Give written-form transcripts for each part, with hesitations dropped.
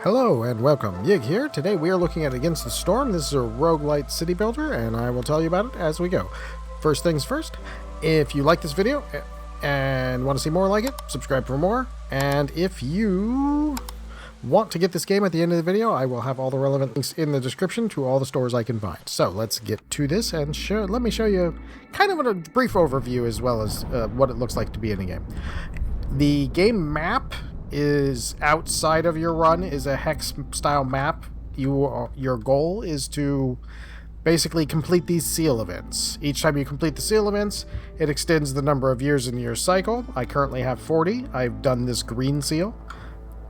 Hello and welcome, Yig here. Today we are looking at Against the Storm. This is a roguelite city builder and I will tell you about it as we go. First things first, if you like this video and want to see more like it, subscribe for more. And if you want to get this game at the end of the video, I will have all the relevant links in the description to all the stores I can find. So let's get to this and let me show you kind of a brief overview as well as what it looks like to be in a game. The game map is outside of your run, is a hex style map. Your goal is to basically complete these seal events. Each time you complete the seal events, it extends the number of years in your cycle. I currently have 40. I've done this green seal.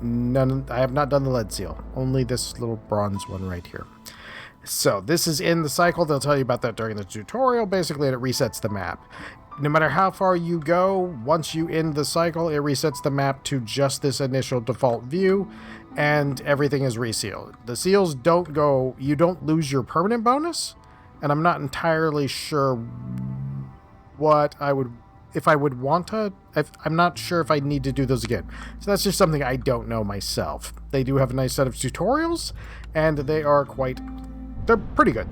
I have not done the lead seal, only this little bronze one right here. So this is in the cycle. They'll tell you about that during the tutorial. Basically, it resets the map. No matter how far you go, once you end the cycle, it resets the map to just this initial default view, and everything is resealed. The seals don't go, you don't lose your permanent bonus, and I'm not entirely sure what I would, if I would want to, I'm not sure if I need to do those again. So that's just something I don't know myself. They do have a nice set of tutorials, and they are they're pretty good.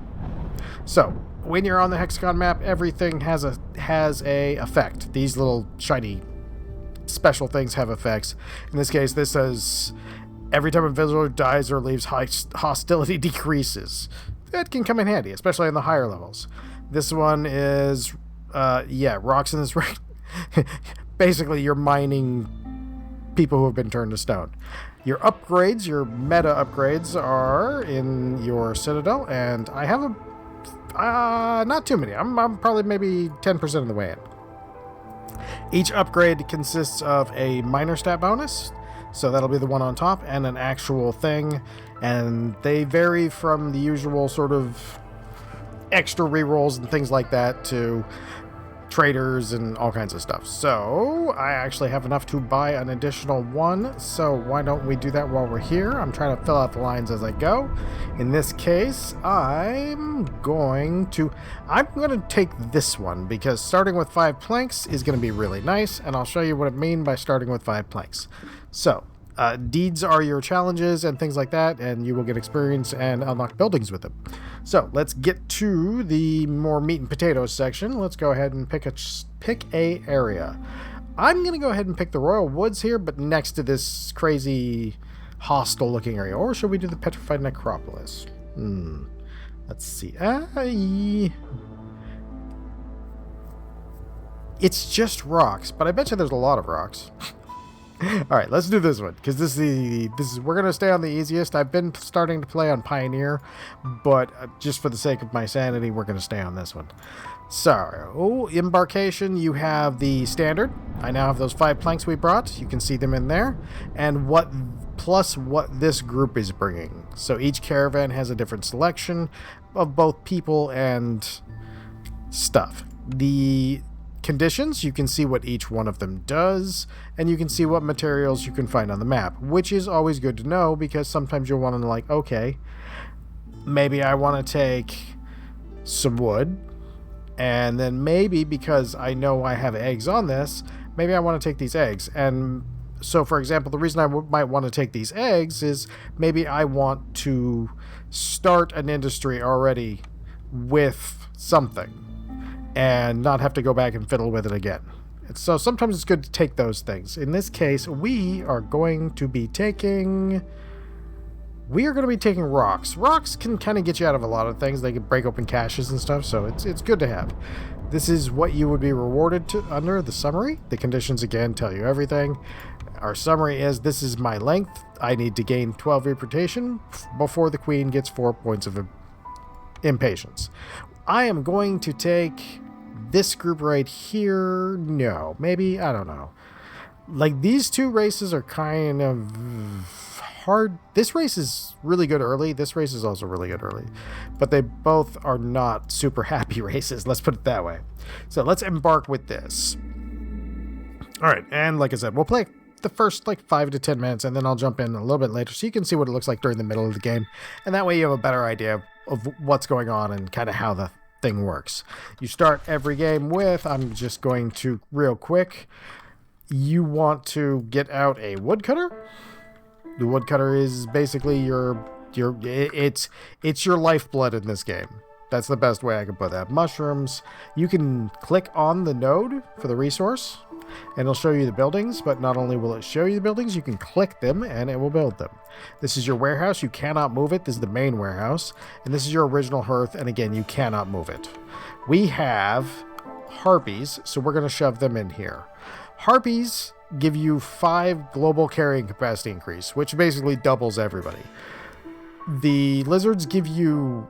So, when you're on the hexagon map, everything has a effect. These little shiny special things have effects. In this case, this says every time a visitor dies or leaves, hostility decreases. That can come in handy, especially on the higher levels. This one is, rocks in this ring. Basically, you're mining people who have been turned to stone. Your upgrades, your meta upgrades, are in your citadel, and I have not too many. I'm probably maybe 10% of the way in. Each upgrade consists of a minor stat bonus, so that'll be the one on top, and an actual thing, and they vary from the usual sort of extra rerolls and things like that to traders and all kinds of stuff. So I actually have enough to buy an additional one, so why don't we do that while we're here? I'm trying to fill out the lines as I go. In this case, I'm going to take this one because starting with 5 planks is going to be really nice, and I'll show you what I mean by starting with 5 planks. So deeds are your challenges and things like that, and you will get experience and unlock buildings with them. So let's get to the more meat and potatoes section. Let's go ahead and pick a area. I'm going to go ahead and pick the Royal Woods here, but next to this crazy hostile looking area. Or should we do the Petrified Necropolis? Let's see. It's just rocks, but I bet you there's a lot of rocks. All right, let's do this one because we're gonna stay on the easiest. I've been starting to play on Pioneer, but just for the sake of my sanity, we're gonna stay on this one. So, embarkation, you have the standard. I now have those 5 planks we brought. You can see them in there, and what this group is bringing. So each caravan has a different selection of both people and stuff. The conditions, you can see what each one of them does, and you can see what materials you can find on the map, which is always good to know because sometimes you'll want to like, okay, maybe I want to take some wood, and then maybe because I know I have eggs on this, maybe I want to take these eggs. And so for example, the reason I might want to take these eggs is maybe I want to start an industry already with something and not have to go back and fiddle with it again. So sometimes it's good to take those things. In this case, we are going to be taking rocks. Rocks can kind of get you out of a lot of things. They can break open caches and stuff, so it's good to have. This is what you would be rewarded under the summary. The conditions again tell you everything. Our summary is this is my length. I need to gain 12 reputation before the queen gets 4 points of impatience. I am going to take this group right here. No, maybe, I don't know. Like, these two races are kind of hard. This race is really good early. This race is also really good early. But they both are not super happy races. Let's put it that way. So let's embark with this. All right, and like I said, we'll play the first 5 to 10 minutes, and then I'll jump in a little bit later so you can see what it looks like during the middle of the game. And that way you have a better idea of what's going on and kind of how the thing works. You start every game with, I'm just going to real quick, you want to get out a woodcutter The woodcutter is basically it's your lifeblood in this game. That's the best way I can put that. Mushrooms, you can click on the node for the resource, and it'll show you the buildings, but not only will it show you the buildings, you can click them, and it will build them. This is your warehouse. You cannot move it. This is the main warehouse, and this is your original hearth, and again, you cannot move it. We have harpies, so we're going to shove them in here. Harpies give you 5 global carrying capacity increase, which basically doubles everybody. The lizards give you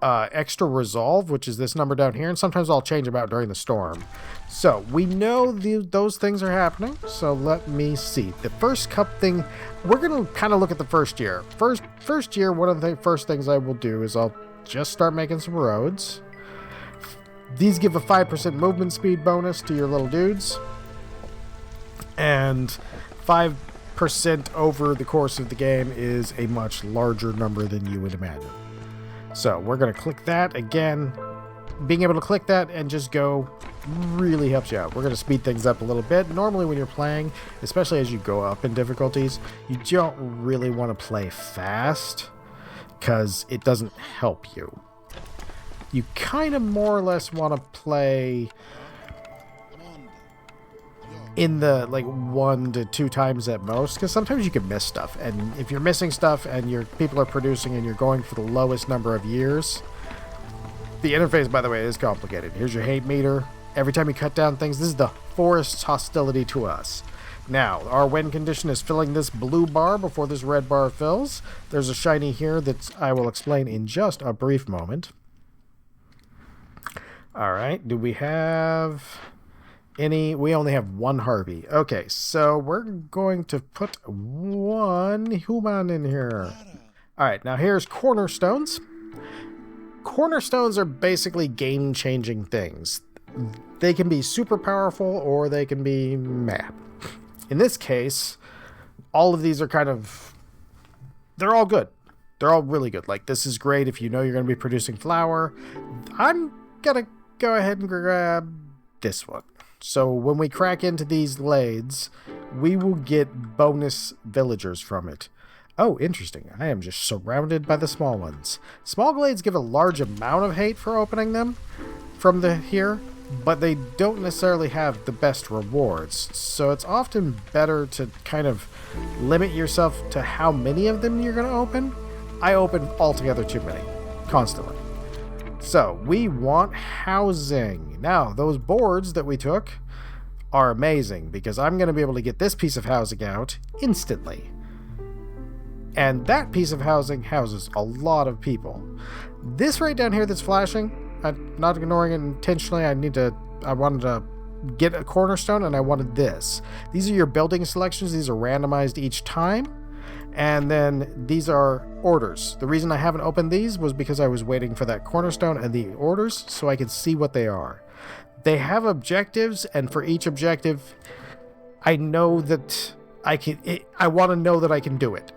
extra resolve, which is this number down here, and sometimes I'll change them out during the storm. So we know those things are happening, so let me see. The first cup thing, we're going to kind of look at the first year. First year, one of the first things I will do is I'll just start making some roads. These give a 5% movement speed bonus to your little dudes, and 5% over the course of the game is a much larger number than you would imagine. So we're going to click that again. Being able to click that and just go really helps you out. We're going to speed things up a little bit. Normally when you're playing, especially as you go up in difficulties, you don't really want to play fast because it doesn't help you. You kind of more or less want to play in the 1 to 2 times at most, because sometimes you can miss stuff, and if you're missing stuff and your people are producing and you're going for the lowest number of years, the interface, by the way, is complicated. Here's your hate meter. Every time you cut down things, this is the forest's hostility to us. Now, our win condition is filling this blue bar before this red bar fills. There's a shiny here that I will explain in just a brief moment. All right, do we have any? We only have 1 harpy. Okay, so we're going to put 1 human in here. All right, now here's cornerstones. Cornerstones are basically game-changing things. They can be super powerful or they can be meh. In this case, all of these are they're all good. They're all really good. Like, this is great if you know you're going to be producing flour. I'm going to go ahead and grab this one. So when we crack into these glades, we will get bonus villagers from it. Oh, interesting. I am just surrounded by the small ones. Small glades give a large amount of hate for opening them from here, but they don't necessarily have the best rewards. So it's often better to kind of limit yourself to how many of them you're going to open. I open altogether too many, constantly. So we want housing. Now, those boards that we took are amazing because I'm going to be able to get this piece of housing out instantly. And that piece of housing houses a lot of people. This right down here that's flashing, I'm not ignoring it intentionally. I wanted to get a cornerstone, and I wanted this. These are your building selections. These are randomized each time. And then these are orders. The reason I haven't opened these was because I was waiting for that cornerstone and the orders so I could see what they are. They have objectives, and for each objective, I know that I want to know that I can do it.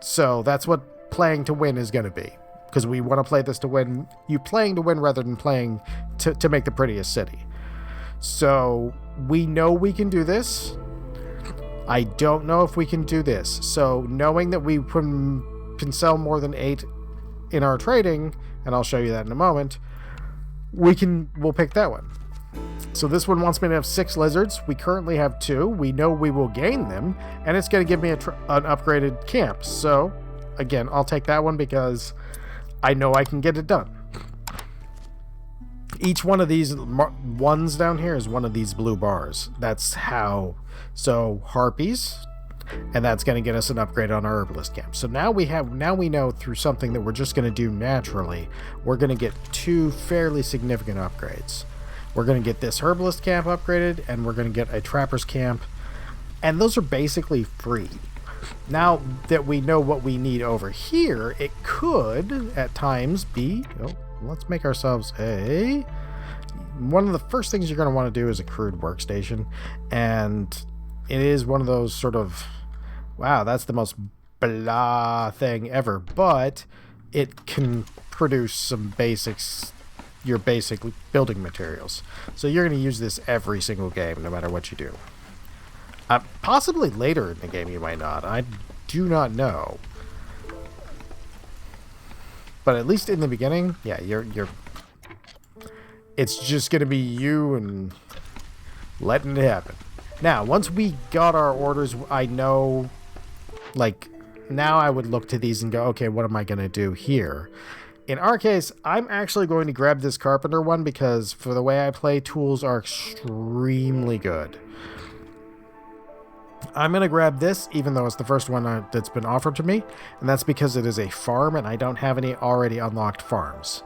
So that's what playing to win is going to be, because we want to play this to win. You playing to win rather than playing to make the prettiest city. So we know we can do this. I don't know if we can do this. So knowing that we can sell more than 8 in our trading, and I'll show you that in a moment, we'll pick that one. So this one wants me to have 6 lizards. We currently have 2. We know we will gain them, and it's going to give me an upgraded camp. So again, I'll take that one because I know I can get it done. Each one of these ones down here is one of these blue bars. That's how. So harpies, and that's going to get us an upgrade on our herbalist camp. So now we know through something that we're just going to do naturally, we're going to get 2 fairly significant upgrades. We're going to get this herbalist camp upgraded, and we're going to get a trapper's camp, and those are basically free. Now that we know what we need over here, it could at times be, let's make ourselves one of the first things you're going to want to do is a crude workstation, and it is one of those sort of, wow, that's the most blah thing ever, but it can produce some your basic building materials. So you're going to use this every single game, no matter what you do. Possibly later in the game you might not. I do not know. But at least in the beginning, yeah, it's just going to be you and letting it happen. Now, once we got our orders, I know, like, now I would look to these and go, okay, what am I going to do here? In our case, I'm actually going to grab this carpenter one because for the way I play, tools are extremely good. I'm going to grab this, even though it's the first one that's been offered to me, and that's because it is a farm and I don't have any already unlocked farms.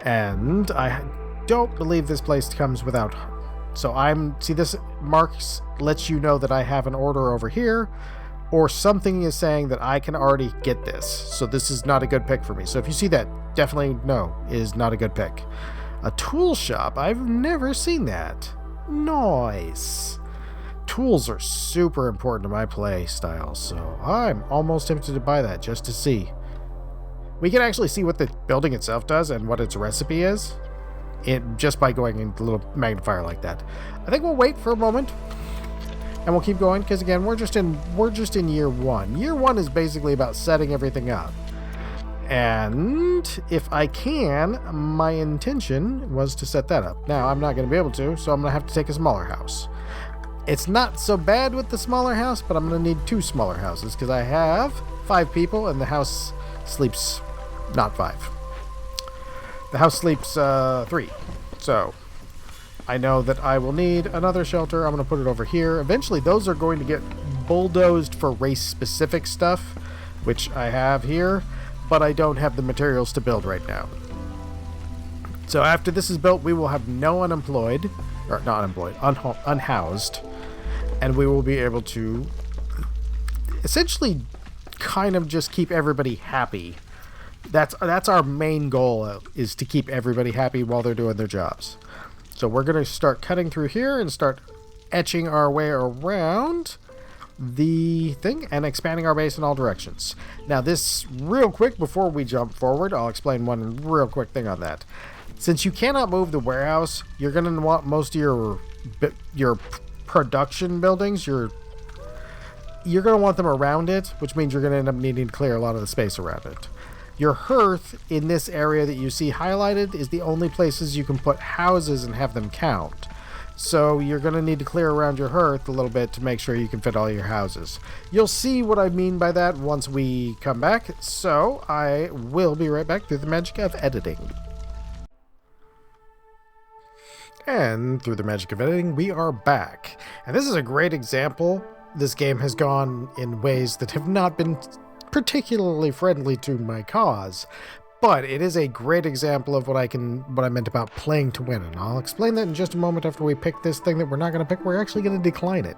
And I don't believe this place comes without. So see, this lets you know that I have an order over here, or something is saying that I can already get this. So this is not a good pick for me. So if you see that, definitely no, is not a good pick. A tool shop, I've never seen that. Nice. Tools are super important to my play style, so I'm almost tempted to buy that just to see. We can actually see what the building itself does and what its recipe is, just by going into a little magnifier like that. I think we'll wait for a moment, and we'll keep going because again, we're just in year one. Year one is basically about setting everything up, and if I can, my intention was to set that up. Now I'm not going to be able to, so I'm going to have to take a smaller house. It's not so bad with the smaller house, but I'm going to need 2 smaller houses because I have 5 people and the house sleeps not 5. The house sleeps 3. So I know that I will need another shelter. I'm going to put it over here. Eventually those are going to get bulldozed for race specific stuff, which I have here, but I don't have the materials to build right now. So after this is built, we will have no unemployed, or not unemployed, unhoused, and we will be able to essentially kind of just keep everybody happy. That's our main goal, is to keep everybody happy while they're doing their jobs. So we're going to start cutting through here and start etching our way around the thing and expanding our base in all directions. Now this, real quick, before we jump forward, I'll explain one real quick thing on that. Since you cannot move the warehouse, you're going to want most of your production buildings, you're going to want them around it, which means you're going to end up needing to clear a lot of the space around it. Your hearth in this area that you see highlighted is the only places you can put houses and have them count. So you're going to need to clear around your hearth a little bit to make sure you can fit all your houses. You'll see what I mean by that once we come back, so I will be right back through the magic of editing. And through the magic of editing, we are back. And this is a great example. This game has gone in ways that have not been particularly friendly to my cause, but it is a great example of what I meant about playing to win. And I'll explain that in just a moment after we pick this thing that we're not going to pick. We're actually going to decline it.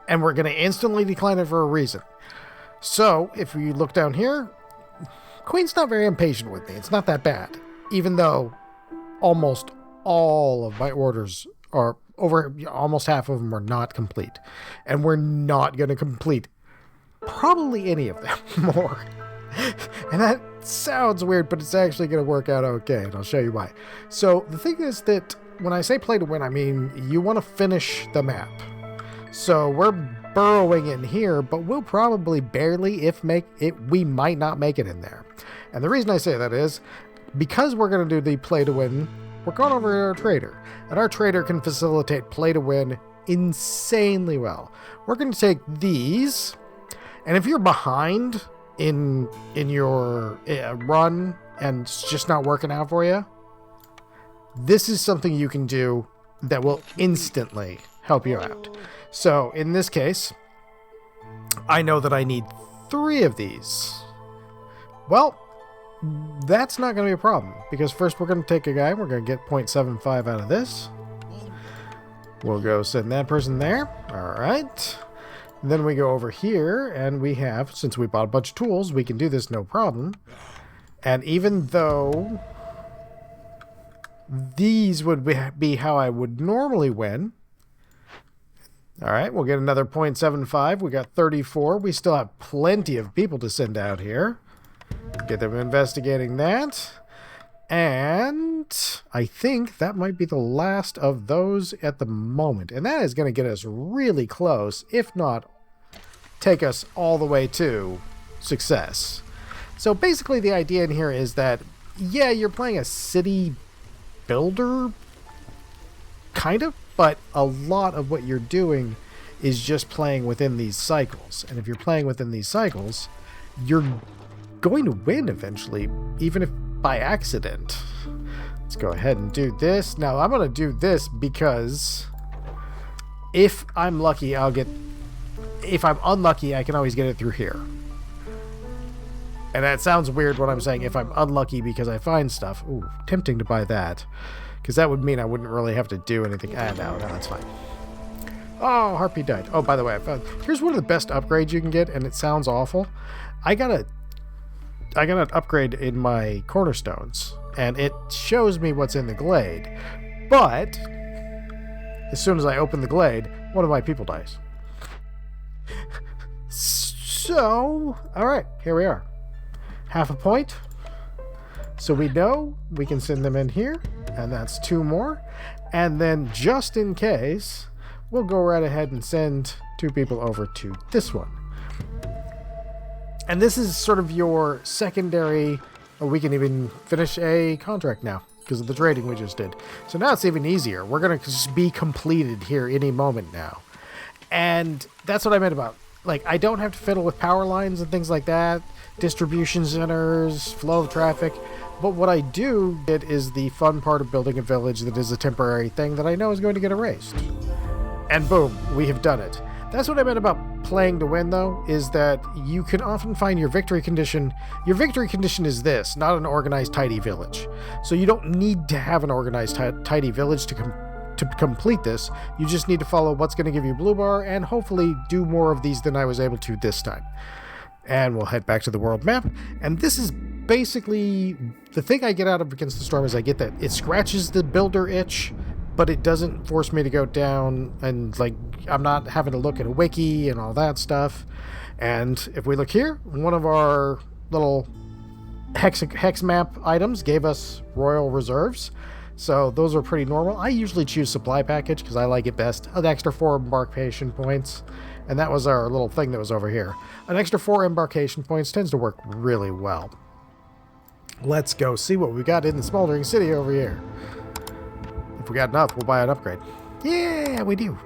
And we're going to instantly decline it for a reason. So, if you look down here, Queen's not very impatient with me. It's not that bad. Even though almost all of my orders are over, almost half of them are not complete. And we're not going to complete probably any of them more. And that sounds weird, but it's actually going to work out okay, and I'll show you why. So the thing is that when I say play to win, I mean you want to finish the map. So we're burrowing in here, but we'll probably barely, we might not make it in there. And the reason I say that is because we're going to do the play to win, we're going over to our trader, and our trader can facilitate play to win insanely well. We're going to take these, and if you're behind in your run and it's just not working out for you, this is something you can do that will instantly help you out. So in this case, I know that I need 3 of these. Well, that's not going to be a problem, because first we're going to take a guy, we're going to get 0.75 out of this. We'll go send that person there. All right. Then we go over here, and we have, since we bought a bunch of tools, we can do this no problem. And even though these would be how I would normally win, all right, we'll get another 0.75. We got 34. We still have plenty of people to send out here. Get them investigating that. And I think that might be the last of those at the moment. And that is going to get us really close, if not take us all the way to success. So basically the idea in here is that, yeah, you're playing a city builder, kind of, but a lot of what you're doing is just playing within these cycles. And if you're playing within these cycles, you're going to win eventually, even if by accident. Let's go ahead and do this. Now, I'm going to do this because if I'm lucky, I'll get... If I'm unlucky, I can always get it through here. And that sounds weird when I'm saying if I'm unlucky because I find stuff. Ooh, tempting to buy that. Because that would mean I wouldn't really have to do anything. No, that's fine. Oh, harpy died. Oh, by the way, I found... Here's one of the best upgrades you can get, and it sounds awful. I got an upgrade in my cornerstones, and it shows me what's in the glade. But as soon as I open the glade, one of my people dies. So, alright, here we are. Half a point. So we know we can send them in here, and that's 2 more. And then just in case, we'll go right ahead and send 2 people over to this one. And this is sort of your secondary, or we can even finish a contract now because of the trading we just did. So now it's even easier. We're going to just be completed here any moment now. And that's what I meant about, like, I don't have to fiddle with power lines and things like that, distribution centers, flow of traffic. But what I do get is the fun part of building a village that is a temporary thing that I know is going to get erased. And boom, we have done it. That's what I meant about playing to win, though, is that you can often find your victory condition. Your victory condition is this, not an organized, tidy village. So you don't need to have an organized, tidy village to complete this. You just need to follow what's going to give you blue bar and hopefully do more of these than I was able to this time. And we'll head back to the world map. And this is basically the thing I get out of Against the Storm is I get that it scratches the builder itch, but it doesn't force me to go down and, like, I'm not having to look at a wiki and all that stuff. And if we look here, one of our little hex map items gave us royal reserves. So those are pretty normal. I usually choose supply package because I like it best. An extra 4 embarkation points. And that was our little thing that was over here. An extra 4 embarkation points tends to work really well. Let's go see what we got in the smoldering city over here. If we got enough, we'll buy an upgrade. Yeah, we do.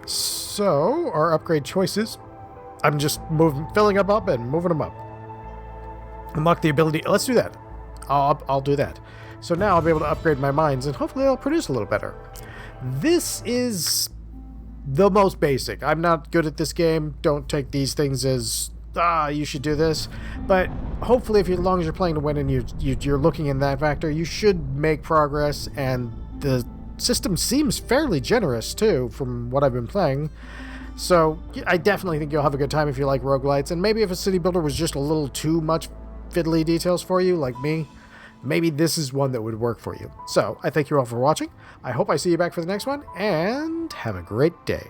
So, our upgrade choices, I'm just filling them up and moving them up. Unlock the ability. Let's do that. I'll do that. So now I'll be able to upgrade my mines, and hopefully they'll produce a little better. This is the most basic. I'm not good at this game. Don't take these things as, you should do this. But hopefully, as long as you're playing to win and you're looking in that factor, you should make progress, and the system seems fairly generous, too, from what I've been playing. So I definitely think you'll have a good time if you like roguelites, and maybe if a city builder was just a little too much fiddly details for you, like me, maybe this is one that would work for you. So I thank you all for watching. I hope I see you back for the next one, and have a great day.